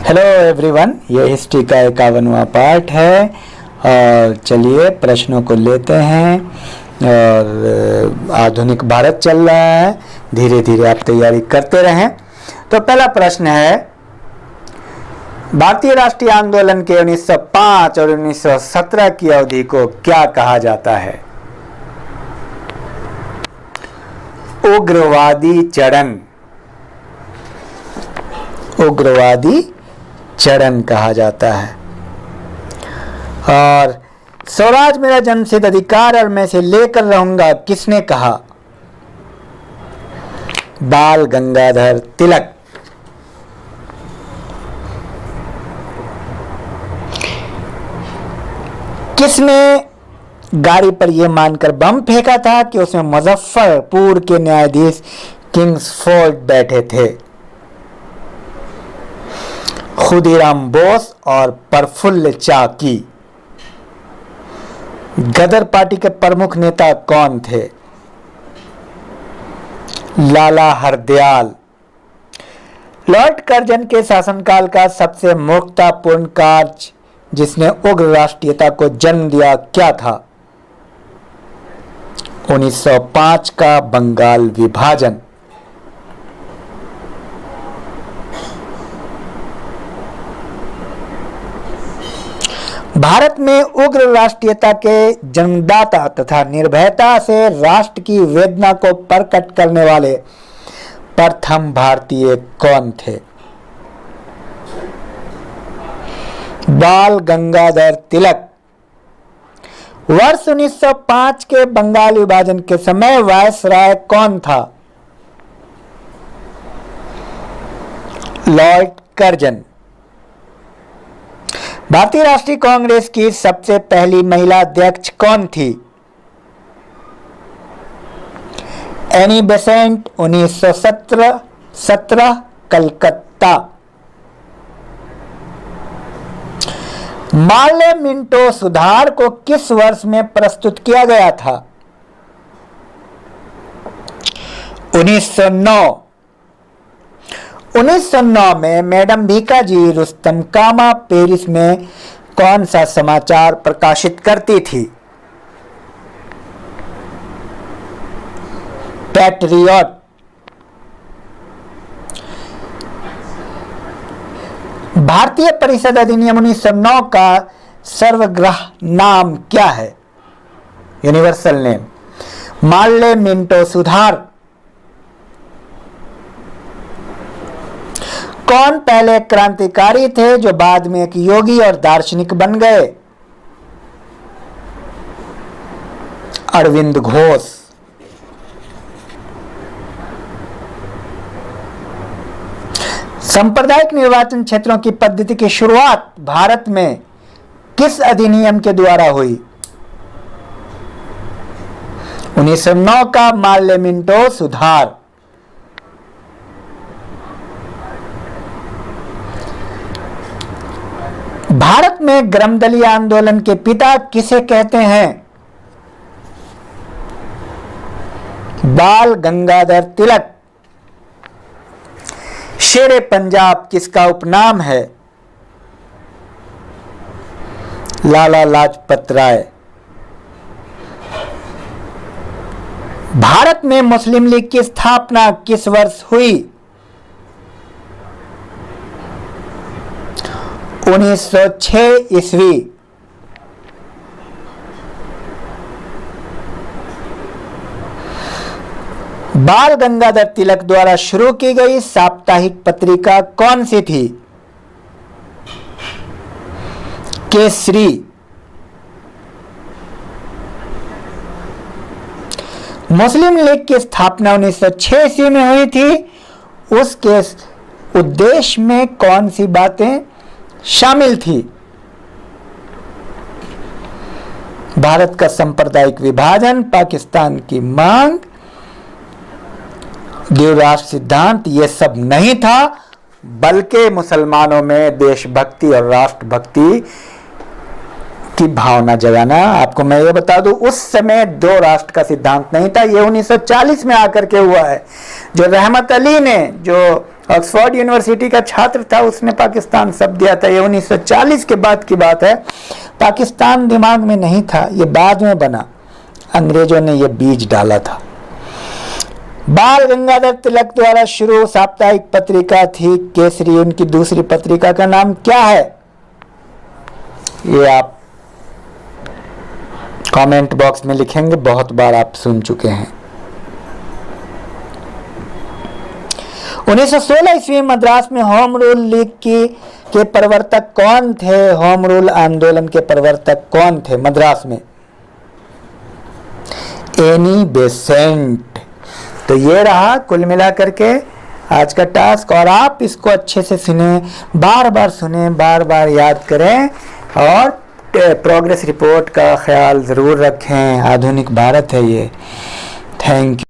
Hello everyone, ये history का 51वां part है और चलिए प्रश्नों को लेते हैं। और आधुनिक भारत चल रहा है, धीरे धीरे आप तैयारी करते रहें। तो पहला प्रश्न है, भारतीय राष्ट्रीय आंदोलन के 1905 और 1917 की अवधि को क्या कहा जाता है? उग्रवादी चरण, उग्रवादी चरण कहा जाता है। और स्वराज मेरा जन्मसिद्ध अधिकार और मैं इसे लेकर रहूंगा, किसने कहा? बाल गंगाधर तिलक। किसने गाड़ी पर यह मानकर बम फेंका था कि उसमें मुजफ्फरपुर के न्यायाधीश किंग्सफोर्ड बैठे थे? खुदीराम बोस और प्रफुल्ल चाकी। गदर पार्टी के प्रमुख नेता कौन थे? लाला हरदयाल। लॉर्ड कर्जन के शासनकाल का सबसे मूर्खतापूर्ण कार्य जिसने उग्र राष्ट्रीयता को जन्म दिया क्या था? 1905 का बंगाल विभाजन। भारत में उग्र राष्ट्रीयता के जन्मदाता तथा निर्भयता से राष्ट्र की वेदना को प्रकट करने वाले प्रथम भारतीय कौन थे? बाल गंगाधर तिलक। वर्ष 1905 के बंगाल विभाजन के समय वायसराय कौन था? Lord Curzon. भारतीय राष्ट्रीय कांग्रेस की सबसे पहली महिला अध्यक्ष कौन थी? Annie Besant. 1917 Calcutta. Morley Minto सुधार को किस वर्ष में प्रस्तुत किया गया था? 1909। 1909 में मैडम भीकाजी रुस्तम कामा पेरिस में कौन सा समाचार प्रकाशित करती थी? पैट्रियट। भारतीय परिषद अधिनियम 1909 का सर्वग्राह नाम क्या है? Universal name. मार्ले मिंटो सुधार। कौन पहले क्रांतिकारी थे जो बाद में एक योगी और दार्शनिक बन गए? अरविंद घोष। सांप्रदायिक निर्वाचन क्षेत्रों की पद्धति की शुरुआत भारत में किस अधिनियम के द्वारा हुई? 1909 का मार्ले मिंटो सुधार। भारत में ग्रामदलीय आंदोलन के पिता किसे कहते हैं? बाल गंगाधर तिलक। शेरे पंजाब किसका उपनाम है? लाला लाजपत राय। भारत में मुस्लिम लीग की स्थापना किस वर्ष हुई? 1906 ईस्वी। बाल गंगाधर तिलक द्वारा शुरू की गई साप्ताहिक पत्रिका कौन सी थी? केसरी। मुस्लिम लीग की स्थापना 1906 ईस्वी में हुई थी। उसके उद्देश्य में कौन सी बातें शामिल थी? भारत का सांप्रदायिक विभाजन, पाकिस्तान की मांग, द्विराष्ट्र सिद्धांत, यह सब नहीं था, बल्कि मुसलमानों में देशभक्ति और राष्ट्रभक्ति की भावना जगाना। आपको मैं ये बता दूं, उस समय दो राष्ट्र का सिद्धांत नहीं था, ये 1940 में आकर के हुआ है। जो रहमत अली ने जो ऑक्सफोर्ड यूनिवर्सिटी का छात्र था, उसने पाकिस्तान शब्द दिया था। ये 1940 के बाद की बात है। पाकिस्तान दिमाग में नहीं था, ये बाद में बना, अंग्रेजों ने ये बीज डाला था। बाल गंगाधर तिलक द्वारा शुरू साप्ताहिक पत्रिका थी केसरी, उनकी दूसरी पत्रिका का नाम क्या है? ये आप कमेंट बॉक्स में लिखेंगे, बहुत बार आप सुन चुके हैं। 1916 ईस्वी में मद्रास में होम रूल लीग के प्रवर्तक कौन थे? होम रूल आंदोलन के प्रवर्तक कौन थे मद्रास में? Annie Besant. तो ये रहा कुल मिलाकर के आज का टास्क, और आप इसको अच्छे से सुने, बार बार सुने, बार बार याद करें, और प्रोग्रेस रिपोर्ट का ख्याल ज़रूर रखें। आधुनिक भारत है ये। Thank you.